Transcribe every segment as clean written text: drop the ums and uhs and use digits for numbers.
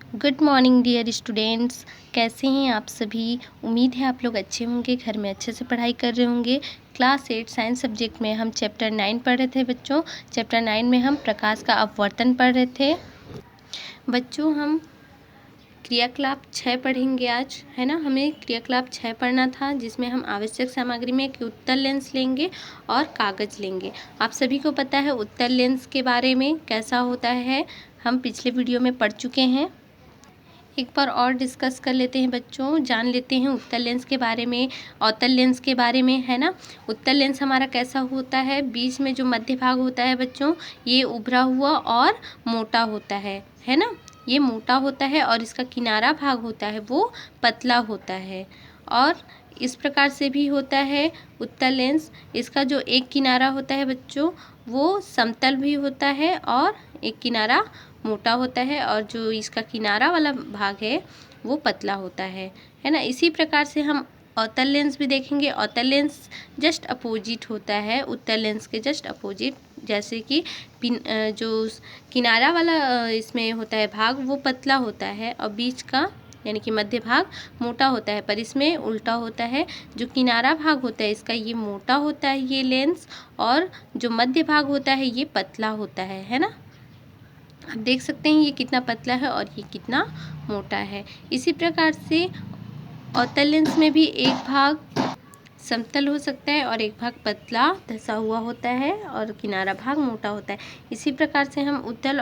Good morning dear students. कैसे हैं आप सभी। उम्मीद है आप लोग अच्छे होंगे, घर में अच्छे से पढ़ाई कर रहे होंगे। क्लास 8 साइंस सब्जेक्ट में हम चैप्टर 9 पढ़ रहे थे बच्चों। चैप्टर 9 में हम प्रकाश का अपवर्तन पढ़ रहे थे बच्चों। हम क्रियाकलाप 6 पढ़ेंगे आज, है ना। हमें क्रियाकलाप 6 पढ़ना था, जिसमें हम आवश्यक सामग्री में एक उत्तल लेंस लेंगे और कागज़ लेंगे। आप सभी को पता है उत्तल लेंस के बारे में कैसा होता है, हम पिछले वीडियो में पढ़ चुके हैं। एक बार और डिस्कस कर लेते हैं बच्चों, जान लेते हैं उत्तल लेंस के बारे में, अवतल लेंस के बारे में, है ना। उत्तल लेंस हमारा कैसा होता है, बीच में जो मध्य भाग होता है बच्चों, ये उभरा हुआ और मोटा होता है ना। ये मोटा होता है और इसका किनारा भाग होता है वो पतला होता है। और इस प्रकार से भी होता है उत्तल लेंस। इसका जो एक किनारा होता है बच्चों, वो समतल भी होता है और एक किनारा मोटा होता है, और जो इसका किनारा वाला भाग है वो पतला होता है ना। इसी प्रकार से हम अवतल लेंस भी देखेंगे। अवतल लेंस जस्ट अपोजिट होता है उत्तल लेंस के जस्ट अपोजिट। जैसे कि जो किनारा वाला इसमें होता है भाग वो पतला होता है और बीच का यानी कि मध्य भाग मोटा होता है, पर इसमें उल्टा होता है। जो किनारा भाग होता है इसका ये मोटा होता है ये लेंस, और जो मध्य भाग होता है ये पतला होता है ना। आप देख सकते हैं ये कितना पतला है और ये कितना मोटा है। इसी प्रकार से अवतल लेंस में भी एक भाग समतल हो सकता है और एक भाग पतला धंसा हुआ होता है और किनारा भाग मोटा होता है। इसी प्रकार से हम उत्तल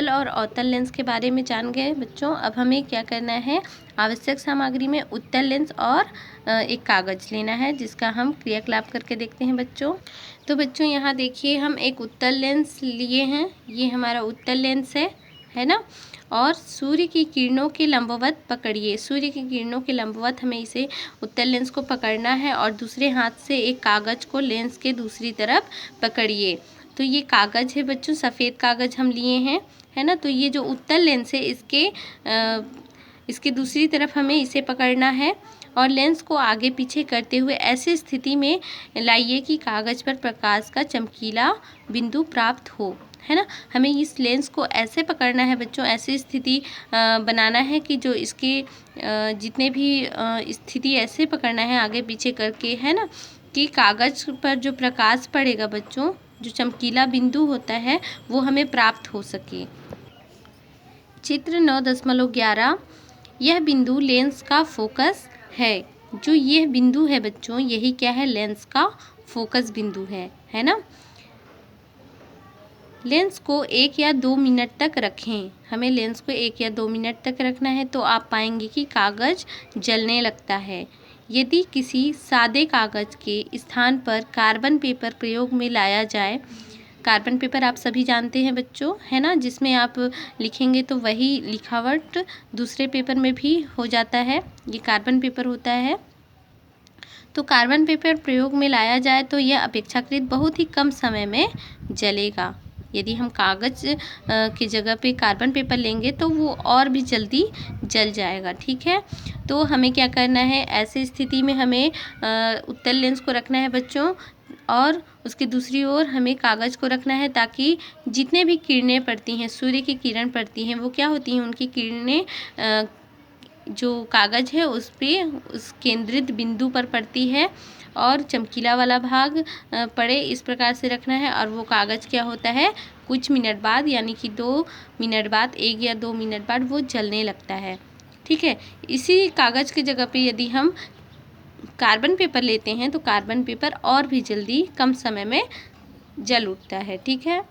और अवतल लेंस के बारे में जान गए बच्चों। अब हमें क्या करना है, आवश्यक सामग्री में उत्तल लेंस और एक कागज़ लेना है, जिसका हम क्रियाकलाप करके देखते हैं बच्चों। तो बच्चों यहाँ देखिए, हम एक उत्तल लेंस लिए हैं, ये हमारा उत्तल लेंस है ना। और सूर्य की किरणों के लंबवत पकड़िए। सूर्य की किरणों के लंबवत हमें इसे उत्तल लेंस को पकड़ना है और दूसरे हाथ से एक कागज़ को लेंस के दूसरी तरफ पकड़िए। तो ये कागज़ है बच्चों, सफ़ेद कागज़ हम लिए हैं, है ना। तो ये जो उत्तल लेंस है इसके दूसरी तरफ हमें इसे पकड़ना है और लेंस को आगे पीछे करते हुए ऐसी स्थिति में लाइए कि कागज़ पर प्रकाश का चमकीला बिंदु प्राप्त हो, है ना। हमें इस लेंस को ऐसे पकड़ना है बच्चों, ऐसी स्थिति बनाना है कि जो इसके जितने भी स्थिति ऐसे पकड़ना है आगे पीछे करके, है ना, कि कागज़ पर जो प्रकाश पड़ेगा बच्चों, जो चमकीला बिंदु होता है वो हमें प्राप्त हो सके। चित्र 9.11, यह बिंदु लेंस का फोकस है। जो यह बिंदु है बच्चों, यही क्या है, लेंस का फोकस बिंदु है ना। लेंस को 1 या 2 मिनट तक रखें। हमें लेंस को 1 या 2 मिनट तक रखना है। तो आप पाएंगे कि कागज़ जलने लगता है। यदि किसी सादे कागज़ के स्थान पर कार्बन पेपर प्रयोग में लाया जाए, कार्बन पेपर आप सभी जानते हैं बच्चों, है ना, जिसमें आप लिखेंगे तो वही लिखावट दूसरे पेपर में भी हो जाता है, ये कार्बन पेपर होता है। तो कार्बन पेपर प्रयोग में लाया जाए तो यह अपेक्षाकृत बहुत ही कम समय में जलेगा। यदि हम कागज़ की जगह पे कार्बन पेपर लेंगे तो वो और भी जल्दी जल जाएगा, ठीक है। तो हमें क्या करना है, ऐसी स्थिति में हमें उत्तल लेंस को रखना है बच्चों, और उसकी दूसरी ओर हमें कागज़ को रखना है, ताकि जितने भी किरणें पड़ती हैं, सूर्य की किरण पड़ती हैं, वो क्या होती हैं, उनकी किरणें जो कागज़ है उस पर उस केंद्रित बिंदु पर पड़ती है और चमकीला वाला भाग पड़े, इस प्रकार से रखना है। और वो कागज़ क्या होता है, कुछ मिनट बाद यानी कि 2 मिनट बाद, 1 या 2 मिनट बाद वो जलने लगता है, ठीक है। इसी कागज़ की जगह पे यदि हम कार्बन पेपर लेते हैं तो कार्बन पेपर और भी जल्दी कम समय में जल उठता है, ठीक है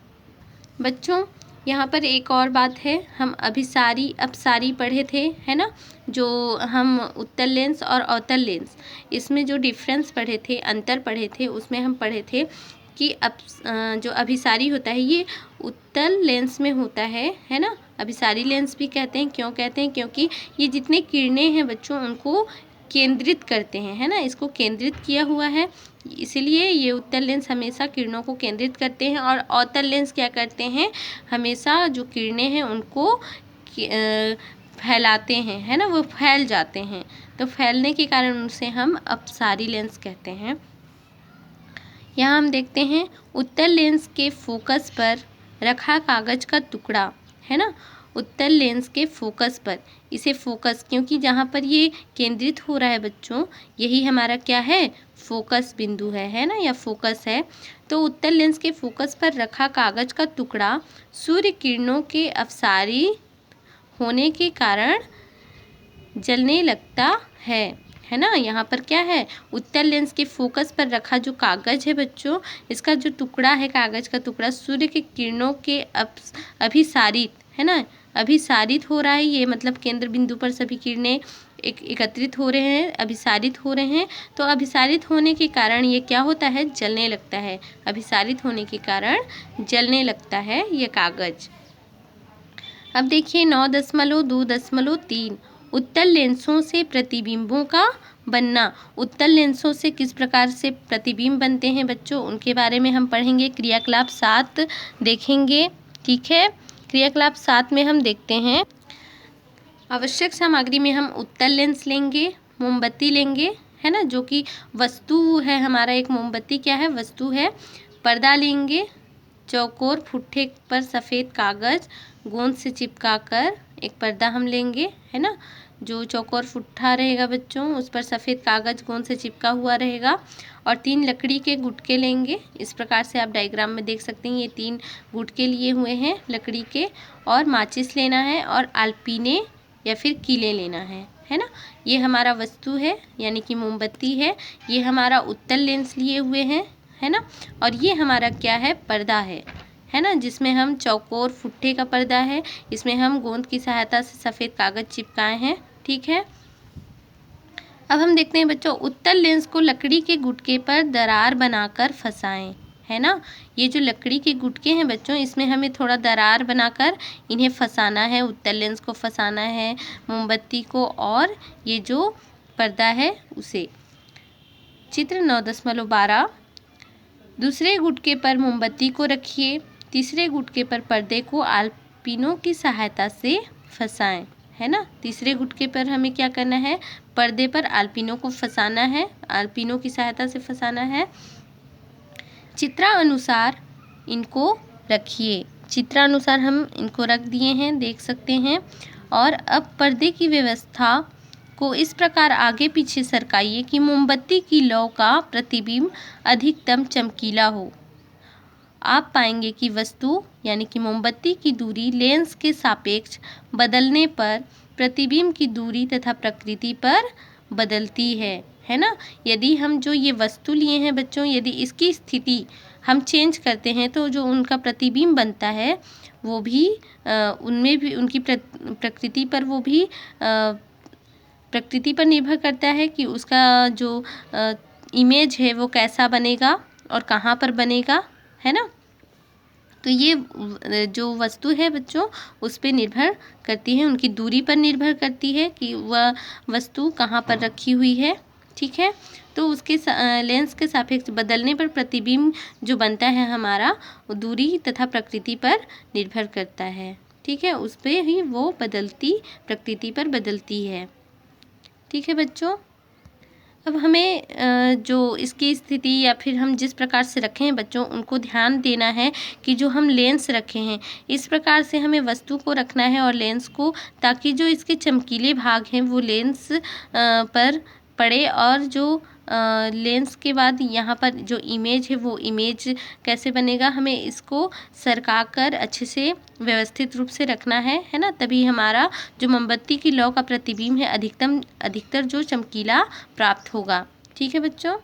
बच्चों। यहाँ पर एक और बात है, हम अभिसारी अपसारी पढ़े थे, है ना। जो हम उत्तल लेंस और अवतल लेंस, इसमें जो डिफरेंस पढ़े थे, अंतर पढ़े थे, उसमें हम पढ़े थे कि जो अभिसारी होता है ये उत्तल लेंस में होता है ना। अभिसारी लेंस भी कहते हैं, क्यों कहते हैं, क्योंकि ये जितने किरणें हैं बच्चों उनको केंद्रित करते हैं, है ना, इसको केंद्रित किया हुआ है, इसलिए ये उत्तल लेंस हमेशा किरणों को केंद्रित करते हैं। और अवतल लेंस क्या करते हैं, हमेशा जो किरणें हैं उनको फैलाते हैं, है ना, वो फैल जाते हैं। तो फैलने के कारण उसे हम अपसारी लेंस कहते हैं। यहाँ हम देखते हैं उत्तल लेंस के फोकस पर रखा कागज़ का टुकड़ा, है ना, उत्तल लेंस के फोकस पर। इसे फोकस, क्योंकि जहाँ पर ये केंद्रित हो रहा है बच्चों, यही हमारा क्या है, फोकस बिंदु है ना, या फोकस है। तो उत्तल लेंस के फोकस पर रखा कागज का टुकड़ा सूर्य किरणों के अपसारी होने के कारण जलने लगता है ना। यहाँ पर क्या है, उत्तल लेंस के फोकस पर रखा जो कागज है बच्चों, इसका जो टुकड़ा है, कागज का टुकड़ा सूर्य के किरणों के अभिसारित, है ना, अभिसारित हो रहा है। ये मतलब केंद्र बिंदु पर सभी किरणें एकत्रित हो रहे हैं, अभिसारित हो रहे हैं। तो अभिसारित होने के कारण ये क्या होता है, जलने लगता है। अभिसारित होने के कारण जलने लगता है ये कागज। अब देखिए 9.2.3 उत्तल लेंसों से प्रतिबिंबों का बनना। उत्तल लेंसों से किस प्रकार से प्रतिबिंब बनते हैं बच्चों, उनके बारे में हम पढ़ेंगे। क्रियाकलाप 7 देखेंगे, ठीक है। क्रियाकलाप 7 में हम देखते हैं, आवश्यक सामग्री में हम उत्तल लेंस लेंगे, मोमबत्ती लेंगे, है ना, जो कि वस्तु है हमारा, एक मोमबत्ती क्या है, वस्तु है। पर्दा लेंगे, चौकोर फुट्ठे पर सफ़ेद कागज़ गोंद से चिपका कर एक पर्दा हम लेंगे, है ना। जो चौकोर फुट्ठा रहेगा बच्चों, उस पर सफ़ेद कागज़ गोंद से चिपका हुआ रहेगा। और 3 लकड़ी के गुटके लेंगे। इस प्रकार से आप डायग्राम में देख सकते हैं, ये 3 गुटके लिए हुए हैं लकड़ी के। और माचिस लेना है और आलपीने या फिर कीले लेना है ना। ये हमारा वस्तु है, यानी कि मोमबत्ती है। ये हमारा उत्तल लेंस लिए हुए हैं, है ना। और ये हमारा क्या है, पर्दा है ना, जिसमें हम चौकोर फुट्ठे का पर्दा है। इसमें हम गोंद की सहायता से सफ़ेद कागज़ चिपकाए हैं, ठीक है। अब हम देखते हैं बच्चों, उत्तल लेंस को लकड़ी के गुटके पर दरार बनाकर फंसाएं, है ना। ये जो लकड़ी के गुटके हैं बच्चों, इसमें हमें थोड़ा दरार बनाकर इन्हें फंसाना है, उत्तल लेंस को फंसाना है, मोमबत्ती को और ये जो पर्दा है उसे। चित्र 9.12 दूसरे गुटके पर मोमबत्ती को रखिए, तीसरे गुटके पर पर्दे को आलपीनों की सहायता से फंसाएं, है ना। तीसरे गुटके पर हमें क्या करना है, पर्दे पर आलपीनों को फंसाना है, आलपीनों की सहायता से फंसाना है। चित्रानुसार इनको रखिए। चित्रानुसार हम इनको रख दिए हैं, देख सकते हैं। और अब पर्दे की व्यवस्था को इस प्रकार आगे पीछे सरकाइए कि मोमबत्ती की लौ का प्रतिबिंब अधिकतम चमकीला हो। आप पाएंगे कि वस्तु यानी कि मोमबत्ती की दूरी लेंस के सापेक्ष बदलने पर प्रतिबिंब की दूरी तथा प्रकृति पर बदलती है ना। यदि हम जो ये वस्तु लिए हैं बच्चों, यदि इसकी स्थिति हम चेंज करते हैं तो जो उनका प्रतिबिंब बनता है वो भी उनमें भी उनकी प्रकृति पर, वो भी प्रकृति पर निर्भर करता है कि उसका जो इमेज है वो कैसा बनेगा और कहाँ पर बनेगा, है ना। तो ये जो वस्तु है बच्चों, उस पर निर्भर करती है, उनकी दूरी पर निर्भर करती है कि वह वस्तु कहाँ पर रखी हुई है, ठीक है। तो उसके लेंस के सापेक्ष बदलने पर प्रतिबिंब जो बनता है हमारा, वो दूरी तथा प्रकृति पर निर्भर करता है, ठीक है। उस पर ही वो प्रकृति पर बदलती है, ठीक है बच्चों। अब हमें जो इसकी स्थिति या फिर हम जिस प्रकार से रखे हैं बच्चों, उनको ध्यान देना है कि जो हम लेंस रखे हैं इस प्रकार से हमें वस्तु को रखना है और लेंस को, ताकि जो इसके चमकीले भाग हैं वो लेंस पर पड़े, और जो लेंस के बाद यहाँ पर जो इमेज है वो इमेज कैसे बनेगा, हमें इसको सरका कर अच्छे से व्यवस्थित रूप से रखना है ना। तभी हमारा जो मोमबत्ती की लौ का प्रतिबिंब है अधिकतर जो चमकीला प्राप्त होगा, ठीक है बच्चों।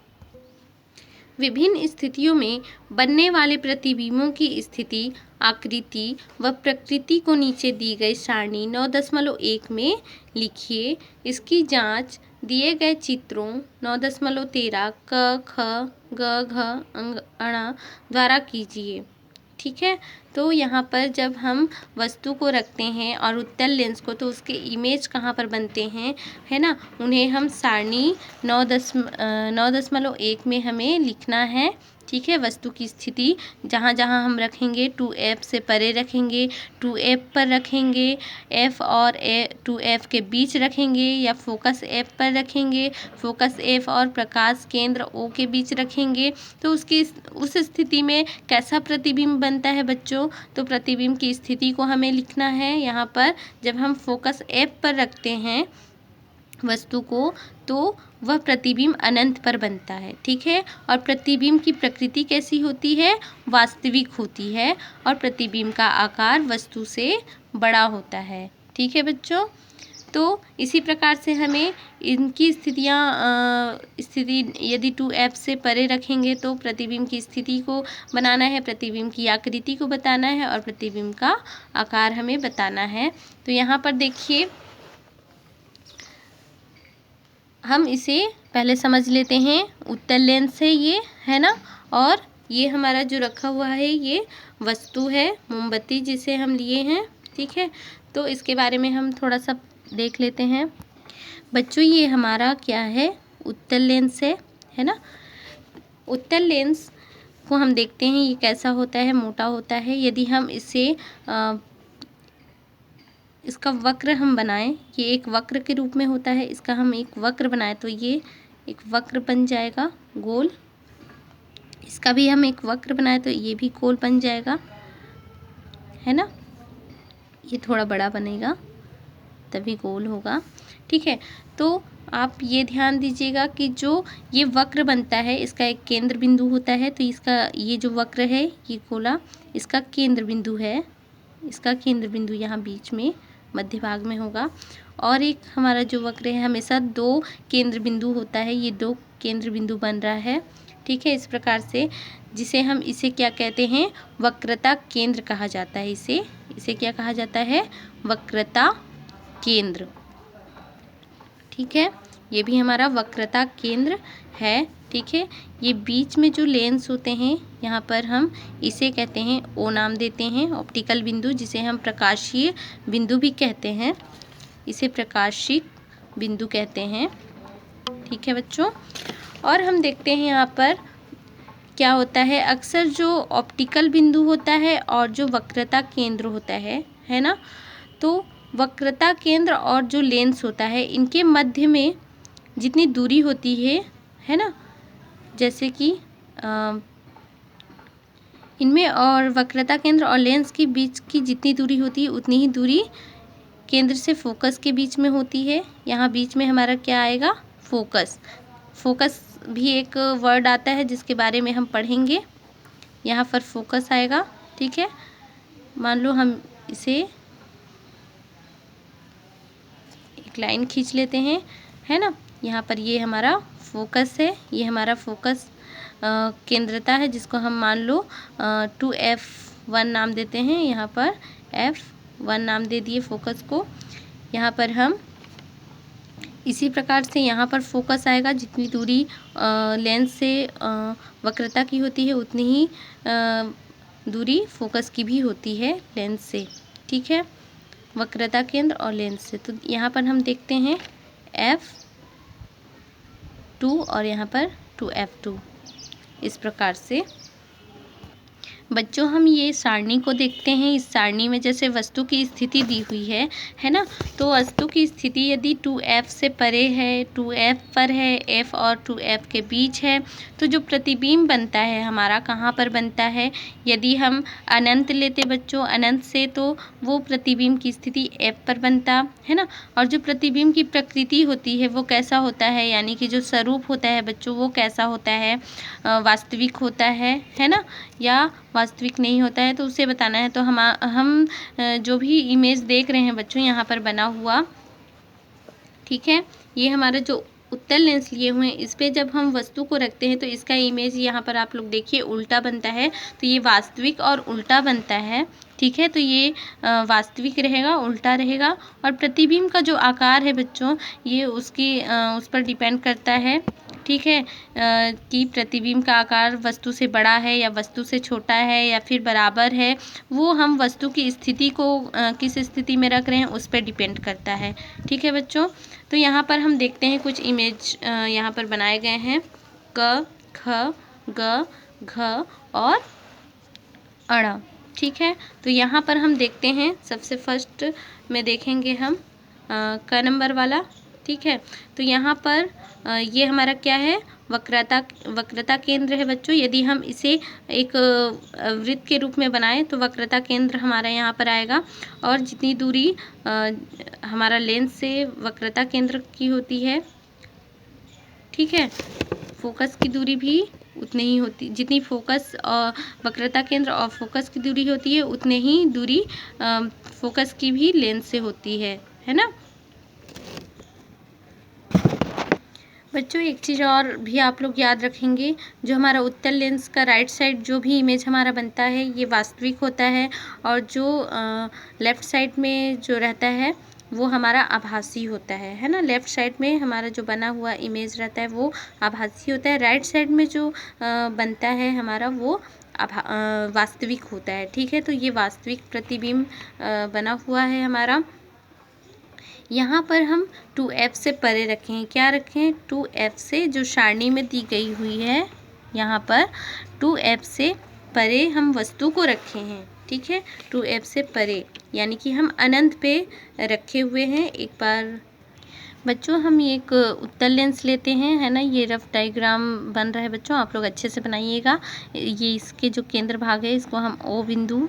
विभिन्न स्थितियों में बनने वाले प्रतिबिंबों की स्थिति, आकृति व प्रकृति को नीचे दी गई सारणी 9.1 में लिखिए। इसकी जांच दिए गए चित्रों 9.13 क, ख, ग, घ, अंग, अण द्वारा कीजिए, ठीक है। तो यहाँ पर जब हम वस्तु को रखते हैं और उत्तल लेंस को, तो उसके इमेज कहाँ पर बनते हैं, है ना, उन्हें हम सारणी 9.1 में हमें लिखना है, ठीक है। वस्तु की स्थिति जहाँ जहाँ हम रखेंगे 2F से परे रखेंगे, 2F पर रखेंगे, F और 2F के बीच रखेंगे, या फोकस F पर रखेंगे, फोकस F और प्रकाश केंद्र O के बीच रखेंगे, तो उस स्थिति में कैसा प्रतिबिंब बनता है बच्चों। तो प्रतिबिंब की स्थिति को हमें लिखना है यहाँ पर। जब हम फोकस F पर रखते हैं वस्तु को, तो वह प्रतिबिंब अनंत पर बनता है, ठीक है। और प्रतिबिंब की प्रकृति कैसी होती है, वास्तविक होती है, और प्रतिबिंब का आकार वस्तु से बड़ा होता है, ठीक है बच्चों। तो इसी प्रकार से हमें इनकी स्थिति यदि 2F से परे रखेंगे तो प्रतिबिंब की स्थिति को बनाना है, प्रतिबिंब की आकृति को बताना है, और प्रतिबिंब का आकार हमें बताना है। तो यहाँ पर देखिए, हम इसे पहले समझ लेते हैं। उत्तल लेंस है ये, है ना, और ये हमारा जो रखा हुआ है ये वस्तु है, मोमबत्ती जिसे हम लिए हैं, ठीक है। तो इसके बारे में हम थोड़ा सा देख लेते हैं बच्चों। ये हमारा क्या है, उत्तल लेंस है ना। उत्तल लेंस को हम देखते हैं ये कैसा होता है, मोटा होता है। यदि हम इसका वक्र हम बनाएं, ये एक वक्र के रूप में होता है, इसका हम एक वक्र बनाएं तो ये एक वक्र बन जाएगा गोल। इसका भी हम एक वक्र बनाएं तो ये भी गोल बन जाएगा, है ना। ये थोड़ा बड़ा बनेगा तभी गोल होगा, ठीक है। तो आप ये ध्यान दीजिएगा कि जो ये वक्र बनता है इसका एक केंद्र बिंदु होता है। तो इसका ये जो वक्र है ये गोला, इसका केंद्र बिंदु है, इसका केंद्र बिंदु यहाँ बीच में मध्य भाग में होगा। और एक हमारा जो वक्र है हमेशा 2 केंद्र बिंदु होता है, ये 2 केंद्र बिंदु बन रहा है, ठीक है। इस प्रकार से इसे क्या कहते हैं, वक्रता केंद्र कहा जाता है। इसे क्या कहा जाता है, वक्रता केंद्र, ठीक है। ये भी हमारा वक्रता केंद्र है, ठीक है। ये बीच में जो लेंस होते हैं यहाँ पर हम इसे कहते हैं O नाम देते हैं, ऑप्टिकल बिंदु, जिसे हम प्रकाशीय बिंदु भी कहते हैं, इसे प्रकाशिक बिंदु कहते हैं, ठीक है बच्चों। और हम देखते हैं यहाँ पर क्या होता है, अक्सर जो ऑप्टिकल बिंदु होता है और जो वक्रता केंद्र होता है ना, तो वक्रता केंद्र और जो लेंस होता है इनके मध्य में जितनी दूरी होती है ना, जैसे कि इनमें और वक्रता केंद्र और लेंस के बीच की जितनी दूरी होती है उतनी ही दूरी केंद्र से फोकस के बीच में होती है। यहाँ बीच में हमारा क्या आएगा, फोकस। फोकस भी एक वर्ड आता है जिसके बारे में हम पढ़ेंगे, यहाँ पर फोकस आएगा, ठीक है। मान लो हम इसे एक लाइन खींच लेते हैं, है ना। यहाँ पर ये हमारा फोकस है, ये हमारा फोकस केंद्रता है, जिसको हम मान लो 2F1 नाम देते हैं। यहाँ पर F1 नाम दे दिए फोकस को। यहाँ पर हम इसी प्रकार से यहाँ पर फोकस आएगा, जितनी दूरी लेंस से वक्रता की होती है उतनी ही दूरी फोकस की भी होती है लेंस से, ठीक है, वक्रता केंद्र और लेंस से। तो यहाँ पर हम देखते हैं F2 और यहाँ पर 2F2। इस प्रकार से बच्चों हम ये सारणी को देखते हैं। इस सारणी में जैसे वस्तु की स्थिति दी हुई है ना, तो वस्तु की स्थिति यदि 2F से परे है, 2F पर है, F और 2F के बीच है, तो जो प्रतिबिंब बनता है हमारा कहाँ पर बनता है, यदि हम अनंत लेते बच्चों, अनंत से, तो वो प्रतिबिंब की स्थिति F पर बनता है ना। और जो प्रतिबिंब की प्रकृति होती है वो कैसा होता है, यानी कि जो स्वरूप होता है बच्चों वो कैसा होता है, वास्तविक होता है ना, या वास्तविक नहीं होता है, तो उसे बताना है। तो हम जो भी इमेज देख रहे हैं बच्चों यहाँ पर बना हुआ, ठीक है, ये हमारा जो उत्तल लेंस लिए हुए हैं, इस पे जब हम वस्तु को रखते हैं तो इसका इमेज यहाँ पर आप लोग देखिए उल्टा बनता है। तो ये वास्तविक और उल्टा बनता है, ठीक है। तो ये वास्तविक रहेगा, उल्टा रहेगा। और प्रतिबिंब का जो आकार है बच्चों, ये उस पर डिपेंड करता है, ठीक है, कि प्रतिबिंब का आकार वस्तु से बड़ा है या वस्तु से छोटा है या फिर बराबर है। वो हम वस्तु की स्थिति को किस स्थिति में रख रहे हैं उस पर डिपेंड करता है, ठीक है बच्चों। तो यहाँ पर हम देखते हैं कुछ इमेज यहाँ पर बनाए गए हैं, क, ख, ग, घ और अड़ा। ठीक है, तो यहाँ पर हम देखते हैं सबसे फर्स्ट में देखेंगे हम क नंबर वाला। ठीक है, तो यहाँ पर ये हमारा क्या है, वक्रता केंद्र है बच्चों। यदि हम इसे एक वृत्त के रूप में बनाएं तो वक्रता केंद्र हमारा यहाँ पर आएगा, और जितनी दूरी हमारा लेंस से वक्रता केंद्र की होती है, ठीक है, फोकस की दूरी भी उतनी ही होती, जितनी फोकस और वक्रता केंद्र और फोकस की दूरी होती है उतने ही दूरी फोकस की भी लेंस से होती है ना बच्चों। एक चीज़ और भी आप लोग याद रखेंगे, जो हमारा उत्तल लेंस का राइट साइड जो भी इमेज हमारा बनता है ये वास्तविक होता है, और जो लेफ़्ट साइड में जो रहता है वो हमारा आभासी होता है ना। लेफ़्ट साइड में हमारा जो बना हुआ इमेज रहता है वो आभासी होता है, राइट साइड में जो बनता है हमारा वो वास्तविक होता है। ठीक है, तो ये वास्तविक प्रतिबिंब बना हुआ है हमारा। यहाँ पर हम 2f से परे रखें, क्या रखें, 2f से, जो सारणी में दी गई हुई है यहाँ पर 2f से परे हम वस्तु को रखे हैं। ठीक है, 2f से परे यानी कि हम अनंत पे रखे हुए हैं। एक बार बच्चों हम एक उत्तल लेंस लेते हैं, है ना, ये रफ डायग्राम बन रहा है बच्चों, आप लोग अच्छे से बनाइएगा। ये इसके जो केंद्र भाग है इसको हम O बिंदु,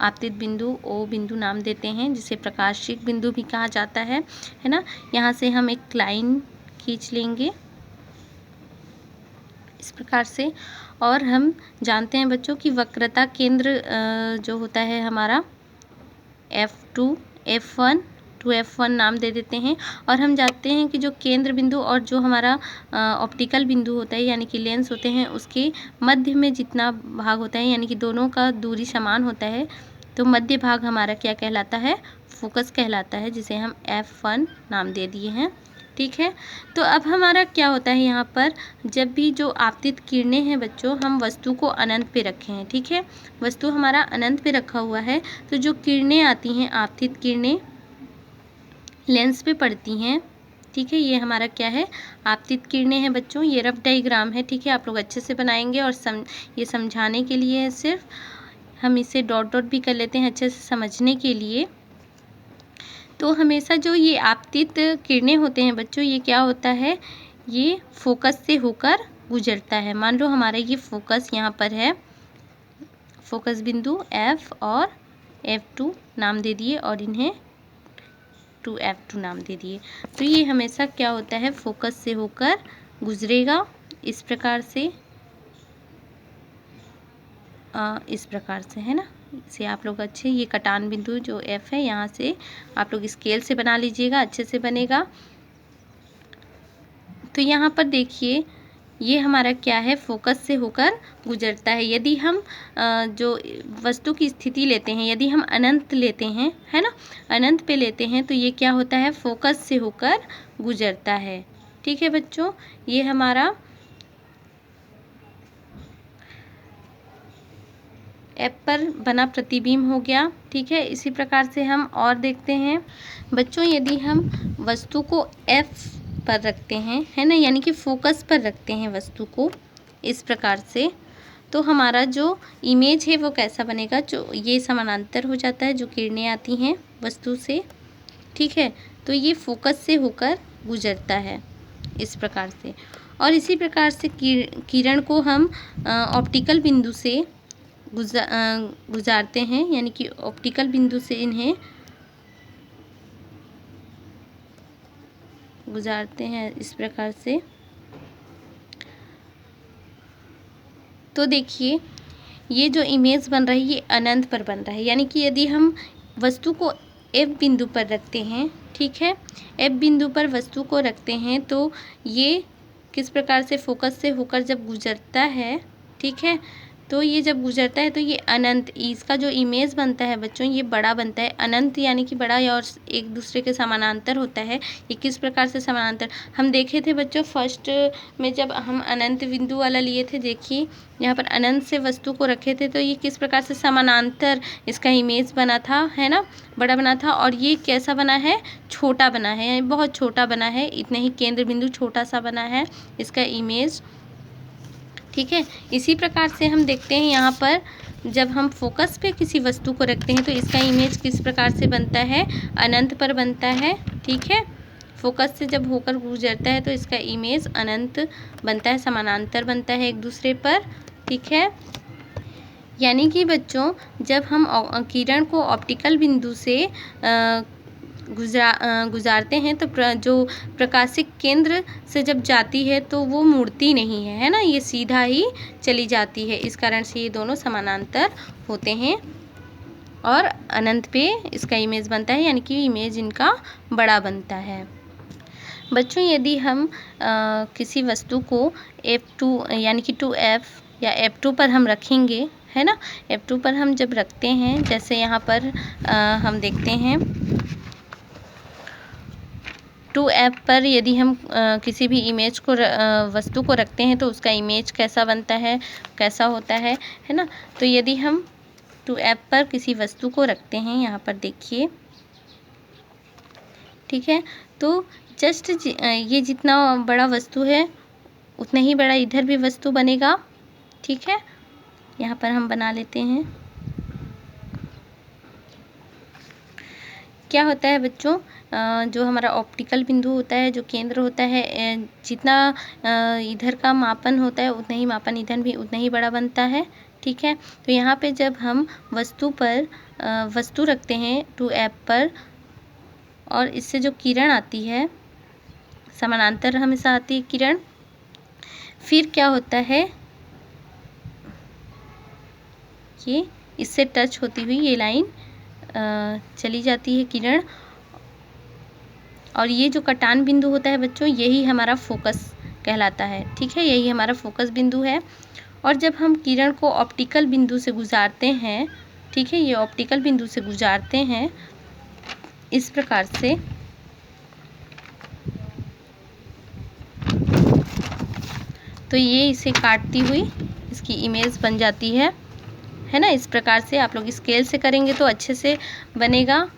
आपतित बिंदु O बिंदु नाम देते हैं, जिसे प्रकाशिक बिंदु भी कहा जाता है ना। यहाँ से हम एक लाइन खींच लेंगे इस प्रकार से, और हम जानते हैं बच्चों कि वक्रता केंद्र जो होता है हमारा F2 F1 2F1 नाम दे देते हैं, और हम जानते हैं कि जो केंद्र बिंदु और जो हमारा ऑप्टिकल बिंदु होता है यानी कि लेंस होते हैं उसके मध्य में जितना भाग होता है यानी कि दोनों का दूरी समान होता है, तो मध्य भाग हमारा क्या कहलाता है, फोकस कहलाता है, जिसे हम F1 नाम दे दिए हैं। ठीक है, तो अब हमारा क्या होता है, यहाँ पर जब भी जो आपतित किरणें हैं बच्चों, हम वस्तु को अनंत पे रखे हैं। ठीक है, वस्तु हमारा अनंत पे रखा हुआ है, तो जो किरणें आती हैं, आपतित किरणें लेंस पे पड़ती हैं। ठीक है, ये हमारा क्या है, आपतित किरणें हैं बच्चों। ये रफ डायग्राम है, ठीक है, आप लोग अच्छे से बनाएंगे, और ये समझाने के लिए है, सिर्फ हम इसे डॉट डॉट भी कर लेते हैं अच्छे से समझने के लिए। तो हमेशा जो ये आपतित किरणें होते हैं बच्चों, ये क्या होता है, ये फोकस से होकर गुजरता है। मान लो हमारा ये फोकस यहाँ पर है, फोकस बिंदु F और F2 नाम दे दिए, और इन्हें 2F2 नाम दे दिए। तो ये हमेशा क्या होता है, फोकस से होकर गुजरेगा इस प्रकार से, इस प्रकार से, है ना। इसे आप लोग अच्छे, ये कटान बिंदु जो F है यहाँ से आप लोग स्केल से बना लीजिएगा, अच्छे से बनेगा। तो यहाँ पर देखिए ये हमारा क्या है, फोकस से होकर गुजरता है। यदि हम जो वस्तु की स्थिति लेते हैं, यदि हम अनंत लेते हैं, है ना, अनंत पे लेते हैं, तो ये क्या होता है, फोकस से होकर गुजरता है। ठीक है बच्चों, ये हमारा एफ पर बना प्रतिबिंब हो गया। ठीक है, इसी प्रकार से हम और देखते हैं बच्चों, यदि हम वस्तु को एफ पर रखते हैं, है ना, यानी कि फोकस पर रखते हैं वस्तु को इस प्रकार से, तो हमारा जो इमेज है वो कैसा बनेगा, जो ये समानांतर हो जाता है, जो किरणें आती हैं वस्तु से। ठीक है, तो ये फोकस से होकर गुजरता है इस प्रकार से, और इसी प्रकार से किरण को हम ऑप्टिकल बिंदु से गुजारते हैं, यानी कि ऑप्टिकल बिंदु से इन्हें गुजारते हैं इस प्रकार से। तो देखिए ये जो इमेज बन रही है ये अनंत पर बन रहा है, यानी कि यदि हम वस्तु को एफ बिंदु पर रखते हैं, ठीक है, एफ बिंदु पर वस्तु को रखते हैं, तो ये किस प्रकार से फोकस से होकर जब गुजरता है, ठीक है, तो ये जब गुजरता है तो ये अनंत, इसका जो इमेज बनता है बच्चों ये बड़ा बनता है। अनंत यानी कि बड़ा और एक दूसरे के समानांतर होता है। ये किस प्रकार से समानांतर, हम देखे थे बच्चों फर्स्ट में जब हम अनंत बिंदु वाला लिए थे, देखिए यहाँ पर अनंत से वस्तु को रखे थे, तो ये किस प्रकार से समानांतर इसका इमेज बना था, है ना, बड़ा बना था। और ये कैसा बना है, छोटा बना है, बहुत छोटा बना है, इतने ही केंद्र बिंदु छोटा सा बना है इसका इमेज। ठीक है। इसी प्रकार से हम देखते हैं यहाँ पर जब हम फोकस पे किसी वस्तु को रखते हैं तो इसका इमेज किस प्रकार से बनता है, अनंत पर बनता है। ठीक है, फोकस से जब होकर गुजरता है तो इसका इमेज अनंत बनता है, समानांतर बनता है एक दूसरे पर। ठीक है, यानी कि बच्चों जब हम किरण को ऑप्टिकल बिंदु से गुजारते हैं तो जो प्रकाशिक केंद्र से जब जाती है तो वो मुड़ती नहीं है, है ना, ये सीधा ही चली जाती है। इस कारण से ये दोनों समानांतर होते हैं और अनंत पे इसका इमेज बनता है, यानी कि इमेज इनका बड़ा बनता है। बच्चों यदि हम किसी वस्तु को F2 यानी कि 2F या F2 पर हम रखेंगे, है ना, F2 पर हम जब रखते हैं, जैसे यहाँ पर हम देखते हैं 2F पर यदि हम किसी भी इमेज को वस्तु को रखते हैं तो उसका इमेज कैसा बनता है, कैसा होता है ना। तो यदि हम 2F पर किसी वस्तु को रखते हैं, यहाँ पर देखिए, ठीक है, तो जस्ट ये जितना बड़ा वस्तु है उतना ही बड़ा इधर भी वस्तु बनेगा। ठीक है, यहाँ पर हम बना लेते हैं। क्या होता है बच्चों, जो हमारा ऑप्टिकल बिंदु होता है, जो केंद्र होता है, जितना इधर का मापन होता है उतना ही मापन इधर भी उतना ही बड़ा बनता है। ठीक है, तो यहाँ पे जब हम वस्तु पर वस्तु रखते हैं 2F पर और इससे जो किरण आती है समानांतर हमेशा आती है किरण, फिर क्या होता है, ये इससे टच होती हुई ये लाइन चली जाती है किरण, और ये जो कटान बिंदु होता है बच्चों यही हमारा फोकस कहलाता है। ठीक है, यही हमारा फोकस बिंदु है। और जब हम किरण को ऑप्टिकल बिंदु से गुजारते हैं, ठीक है, ये ऑप्टिकल बिंदु से गुजारते हैं इस प्रकार से, तो ये इसे काटती हुई इसकी इमेज बन जाती है ना। इस प्रकार से आप लोग स्केल से करेंगे तो अच्छे से बनेगा।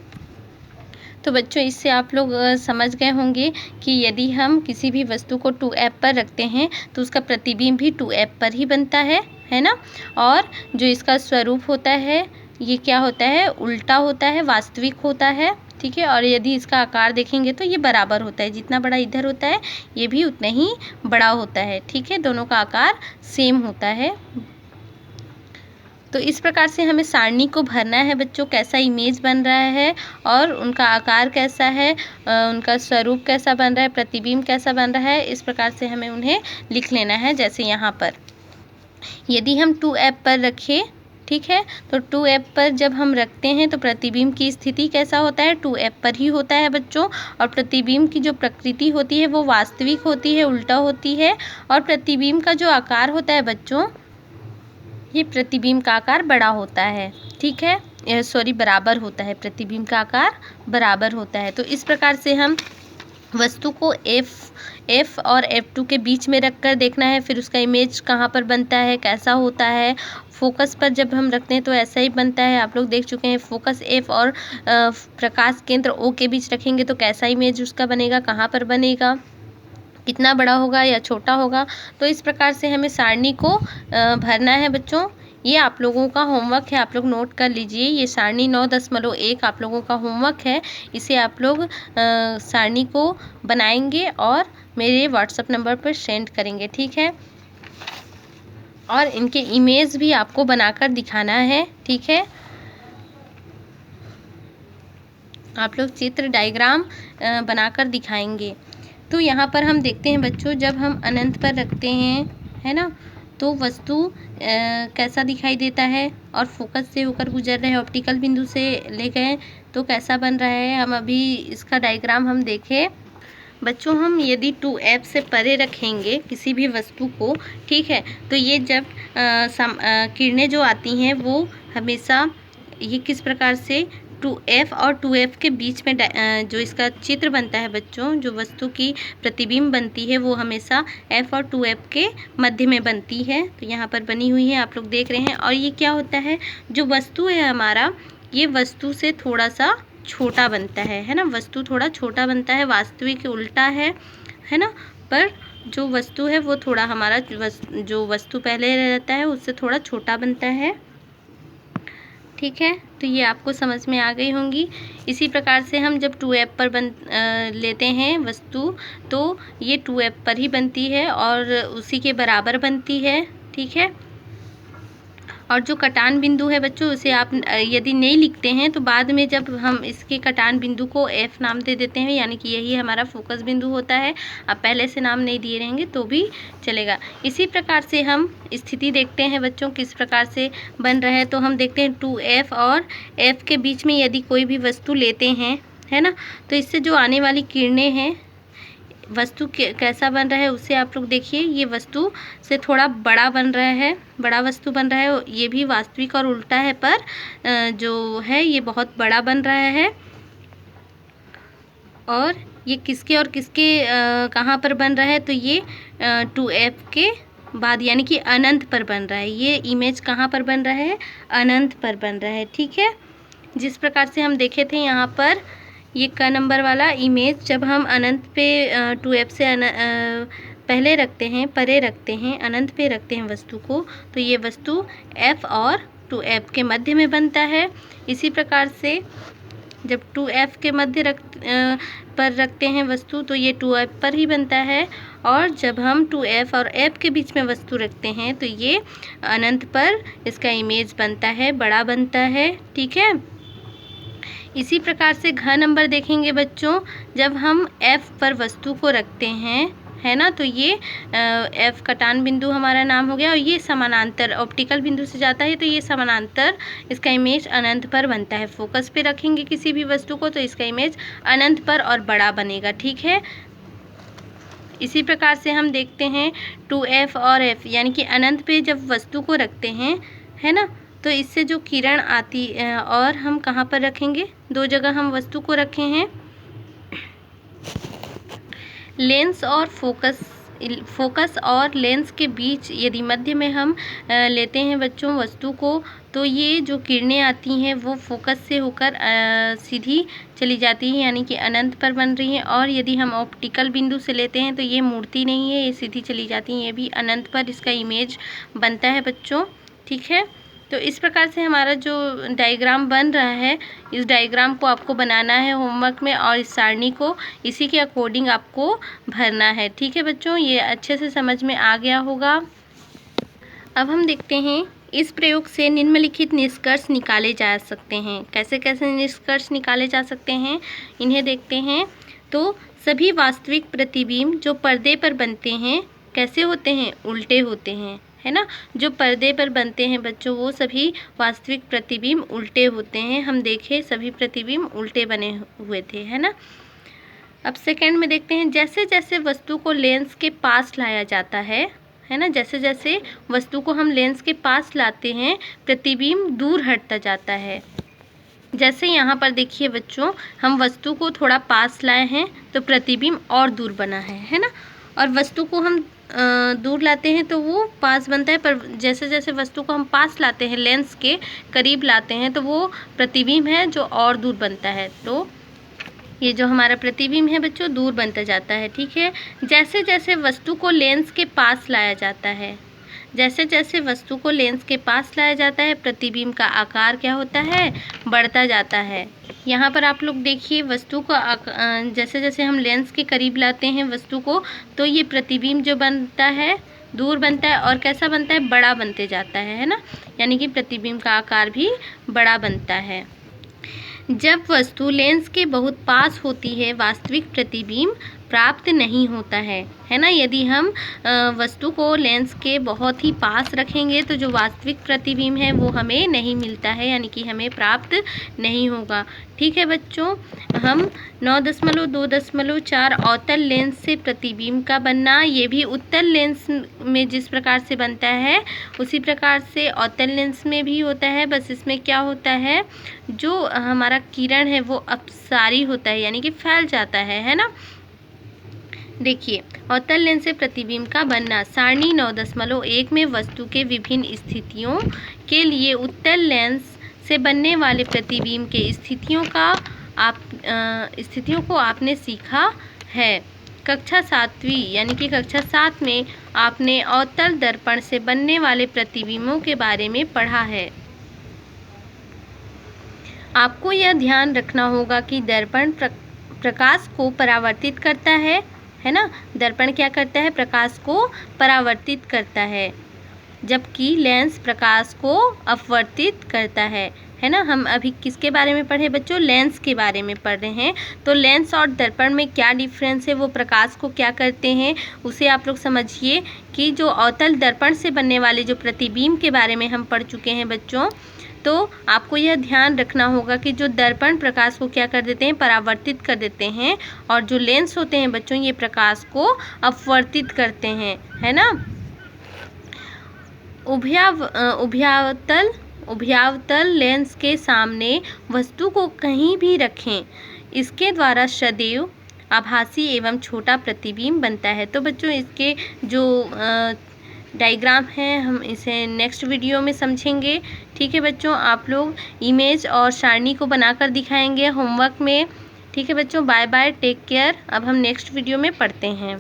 तो बच्चों इससे आप लोग समझ गए होंगे कि यदि हम किसी भी वस्तु को 2F पर रखते हैं तो उसका प्रतिबिंब भी 2F पर ही बनता है ना। और जो इसका स्वरूप होता है ये क्या होता है, उल्टा होता है, वास्तविक होता है। ठीक है, और यदि इसका आकार देखेंगे तो ये बराबर होता है, जितना बड़ा इधर होता है ये भी उतना ही बड़ा होता है। ठीक है, दोनों का आकार सेम होता है। तो इस प्रकार से हमें सारणी को भरना है बच्चों, कैसा इमेज बन रहा है और उनका आकार कैसा है, उनका स्वरूप कैसा बन रहा है, प्रतिबिंब कैसा बन रहा है, इस प्रकार से हमें उन्हें लिख लेना है। जैसे यहाँ पर यदि हम 2F पर रखें, ठीक है, तो 2F पर जब हम रखते हैं तो प्रतिबिंब की स्थिति कैसा होता है, 2F पर ही होता है बच्चों। और प्रतिबिंब की जो प्रकृति होती है वो वास्तविक होती है, उल्टा होती है। और प्रतिबिंब का जो आकार होता है बच्चों, ये प्रतिबिंब का आकार बड़ा होता है। ठीक है, बराबर होता है, प्रतिबिंब का आकार बराबर होता है। तो इस प्रकार से हम वस्तु को F और F2 के बीच में रखकर देखना है, फिर उसका इमेज कहाँ पर बनता है, कैसा होता है। फोकस पर जब हम रखते हैं तो ऐसा ही बनता है, आप लोग देख चुके हैं। फोकस F और प्रकाश केंद्र O के बीच रखेंगे तो कैसा इमेज उसका बनेगा, कहाँ पर बनेगा, कितना बड़ा होगा या छोटा होगा। तो इस प्रकार से हमें सारणी को भरना है बच्चों। ये आप लोगों का होमवर्क है, आप लोग नोट कर लीजिए। ये सारणी 9.1 आप लोगों का होमवर्क है। इसे आप लोग सारणी को बनाएंगे और मेरे व्हाट्सएप नंबर पर सेंड करेंगे। ठीक है, और इनके इमेज भी आपको बनाकर दिखाना है। ठीक है, आप लोग चित्र डायग्राम बनाकर दिखाएंगे। तो यहाँ पर हम देखते हैं बच्चों, जब हम अनंत पर रखते हैं, है ना, तो वस्तु कैसा दिखाई देता है, और फोकस से होकर गुजर रहे हैं, ऑप्टिकल बिंदु से ले गए तो कैसा बन रहा है। हम अभी इसका डायग्राम हम देखें बच्चों। हम यदि 2F से परे रखेंगे किसी भी वस्तु को, ठीक है, तो ये जब किरणें जो आती हैं वो हमेशा ये किस प्रकार से 2F और 2F के बीच में जो इसका चित्र बनता है बच्चों, जो वस्तु की प्रतिबिंब बनती है वो हमेशा F और 2F के मध्य में बनती है। तो यहाँ पर बनी हुई है, आप लोग देख रहे हैं। और ये क्या होता है, जो वस्तु है हमारा, ये वस्तु से थोड़ा सा छोटा बनता है ना, वस्तु थोड़ा छोटा बनता है, वास्तविक उल्टा है ना, पर जो वस्तु है वो थोड़ा हमारा जो वस्तु पहले रहता है उससे थोड़ा छोटा बनता है। ठीक है, तो ये आपको समझ में आ गई होंगी। इसी प्रकार से हम जब 2f पर लेते हैं वस्तु, तो ये 2f पर ही बनती है और उसी के बराबर बनती है। ठीक है, और जो कटान बिंदु है बच्चों, उसे आप यदि नहीं लिखते हैं तो बाद में जब हम इसके कटान बिंदु को f नाम दे देते हैं, यानी कि यही हमारा फोकस बिंदु होता है। आप पहले से नाम नहीं दिए रहेंगे तो भी चलेगा। इसी प्रकार से हम स्थिति देखते हैं बच्चों किस प्रकार से बन रहा है। तो हम देखते हैं 2f और f के बीच में यदि कोई भी वस्तु लेते हैं, है ना, तो इससे जो आने वाली किरणें हैं, वस्तु कैसा बन रहा है उससे आप लोग देखिए। ये वस्तु से थोड़ा बड़ा बन रहा है, बड़ा वस्तु बन रहा है। ये भी वास्तविक और उल्टा है, पर जो है ये बहुत बड़ा बन रहा है। और ये किसके और किसके कहाँ पर बन रहा है, तो ये 2f के बाद यानी कि अनंत पर बन रहा है। ये इमेज कहाँ पर बन रहा है, अनंत पर बन रहा है। ठीक है, जिस प्रकार से हम देखे थे यहाँ पर ये क नंबर वाला इमेज, जब हम अनंत पे 2f से पहले रखते हैं, परे रखते हैं, अनंत पे रखते हैं वस्तु को, तो ये वस्तु f और 2f के मध्य में बनता है। इसी प्रकार से जब 2f के मध्य पर रखते हैं वस्तु, तो ये 2f पर ही बनता है। और जब हम 2f और f के बीच में वस्तु रखते हैं तो ये अनंत पर इसका इमेज बनता है, बड़ा बनता है। ठीक है, इसी प्रकार से घ नंबर देखेंगे बच्चों, जब हम f पर वस्तु को रखते हैं, है ना, तो ये f कटान बिंदु हमारा नाम हो गया। और ये समानांतर ऑप्टिकल बिंदु से जाता है, तो ये समानांतर इसका इमेज अनंत पर बनता है। फोकस पे रखेंगे किसी भी वस्तु को तो इसका इमेज अनंत पर और बड़ा बनेगा। ठीक है, इसी प्रकार से हम देखते हैं 2f और f, यानी कि अनंत पे जब वस्तु को रखते हैं, है ना, तो इससे जो किरण आती और हम कहाँ पर रखेंगे, दो जगह हम वस्तु को रखे हैं। लेंस और फोकस और लेंस के बीच यदि मध्य में हम लेते हैं बच्चों वस्तु को, तो ये जो किरणें आती हैं वो फोकस से होकर सीधी चली जाती हैं, यानी कि अनंत पर बन रही हैं। और यदि हम ऑप्टिकल बिंदु से लेते हैं तो ये मुड़ती नहीं है, ये सीधी चली जाती हैं, ये भी अनंत पर इसका इमेज बनता है बच्चों। ठीक है, तो इस प्रकार से हमारा जो डायग्राम बन रहा है, इस डायग्राम को आपको बनाना है होमवर्क में, और इस सारणी को इसी के अकॉर्डिंग आपको भरना है। ठीक है बच्चों, ये अच्छे से समझ में आ गया होगा। अब हम देखते हैं इस प्रयोग से निम्नलिखित निष्कर्ष निकाले जा सकते हैं। कैसे कैसे निष्कर्ष निकाले जा सकते हैं, इन्हें देखते हैं। तो सभी वास्तविक प्रतिबिंब जो पर्दे पर बनते हैं कैसे होते हैं, उल्टे होते हैं, है ना। जो पर्दे पर बनते हैं बच्चों वो सभी वास्तविक प्रतिबिंब उल्टे होते हैं। हम देखें सभी प्रतिबिंब उल्टे बने हुए थे, है ना। अब सेकंड में देखते हैं, जैसे जैसे वस्तु को लेंस के पास लाया जाता है ना, जैसे जैसे वस्तु को हम लेंस के पास लाते हैं प्रतिबिंब दूर हटता जाता है। जैसे यहाँ पर देखिए बच्चों, हम वस्तु को थोड़ा पास लाए हैं तो प्रतिबिंब और दूर बना है ना। और वस्तु को हम दूर लाते हैं तो वो पास बनता है, पर जैसे जैसे वस्तु को हम पास लाते हैं, लेंस के करीब लाते हैं, तो वो प्रतिबिंब है जो और दूर बनता है। तो ये जो हमारा प्रतिबिंब है बच्चों दूर बनता जाता है। ठीक है, जैसे जैसे वस्तु को लेंस के पास लाया जाता है, जैसे जैसे वस्तु को लेंस के पास लाया जाता है, प्रतिबिंब का आकार क्या होता है, बढ़ता जाता है। यहाँ पर आप लोग देखिए वस्तु को जैसे जैसे हम लेंस के करीब लाते हैं वस्तु को, तो ये प्रतिबिंब जो बनता है दूर बनता है और कैसा बनता है, बड़ा बनते जाता है ना, यानी कि प्रतिबिंब का आकार भी बड़ा बनता है। जब वस्तु लेंस के बहुत पास होती है वास्तविक प्रतिबिंब प्राप्त नहीं होता है ना। यदि हम वस्तु को लेंस के बहुत ही पास रखेंगे तो जो वास्तविक प्रतिबिंब है वो हमें नहीं मिलता है, यानी कि हमें प्राप्त नहीं होगा। ठीक है बच्चों, हम 9.2.4 अवतल लेंस से प्रतिबिंब का बनना, ये भी उत्तल लेंस में जिस प्रकार से बनता है उसी प्रकार से अवतल लेंस में भी होता है। बस इसमें क्या होता है, जो हमारा किरण है वो अपसारी होता है, यानी कि फैल जाता है ना। देखिए, अवतल लेंस से प्रतिबिंब का बनना, सारणी 9.1 में वस्तु के विभिन्न स्थितियों के लिए उत्तल लेंस से बनने वाले प्रतिबिंब के स्थितियों को आपने सीखा है। कक्षा 7वीं यानी कि कक्षा 7 में आपने अवतल दर्पण से बनने वाले प्रतिबिंबों के बारे में पढ़ा है। आपको यह ध्यान रखना होगा कि दर्पण प्रकाश को परावर्तित करता है ना। दर्पण क्या करता है? प्रकाश को परावर्तित करता है, जबकि लेंस प्रकाश को अपवर्तित करता है ना। हम अभी किसके बारे में पढ़े बच्चों? लेंस के बारे में पढ़ रहे हैं। तो लेंस और दर्पण में क्या डिफरेंस है, वो प्रकाश को क्या करते हैं, उसे आप लोग समझिए। कि जो अवतल दर्पण से बनने वाले जो प्रतिबिंब के बारे में हम पढ़ चुके हैं बच्चों, तो आपको यह ध्यान रखना होगा कि जो दर्पण प्रकाश को क्या कर देते हैं? परावर्तित कर देते हैं, और जो लेंस होते हैं बच्चों, ये प्रकाश को अपवर्तित करते हैं, है ना। उभयावतल लेंस के सामने वस्तु को कहीं भी रखें, इसके द्वारा सदैव आभासी एवं छोटा प्रतिबिंब बनता है। तो बच्चों इसके जो डायग्राम है हम इसे नेक्स्ट वीडियो में समझेंगे। ठीक है बच्चों, आप लोग इमेज और सारणी को बनाकर दिखाएंगे होमवर्क में। ठीक है बच्चों, बाय बाय, टेक केयर। अब हम नेक्स्ट वीडियो में पढ़ते हैं।